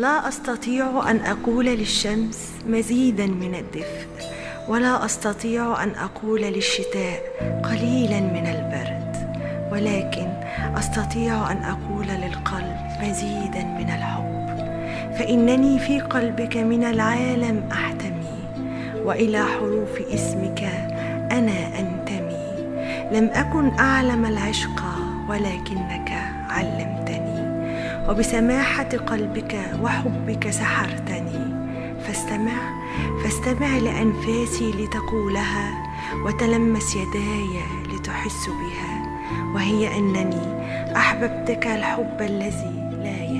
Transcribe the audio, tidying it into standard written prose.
لا أستطيع أن أقول للشمس مزيداً من الدفء، ولا أستطيع أن أقول للشتاء قليلاً من البرد، ولكن أستطيع أن أقول للقلب مزيداً من الحب، فإنني في قلبك من العالم أحتمي، وإلى حروف اسمك أنا أنتمي. لم أكن أعلم العشق ولكنك علمتني، وبسماحة قلبك وحبك سحرتني. فاستمع لأنفاسي لتقولها، وتلمس يداي لتحس بها، وهي أنني أحببتك الحب الذي لا ينتهي.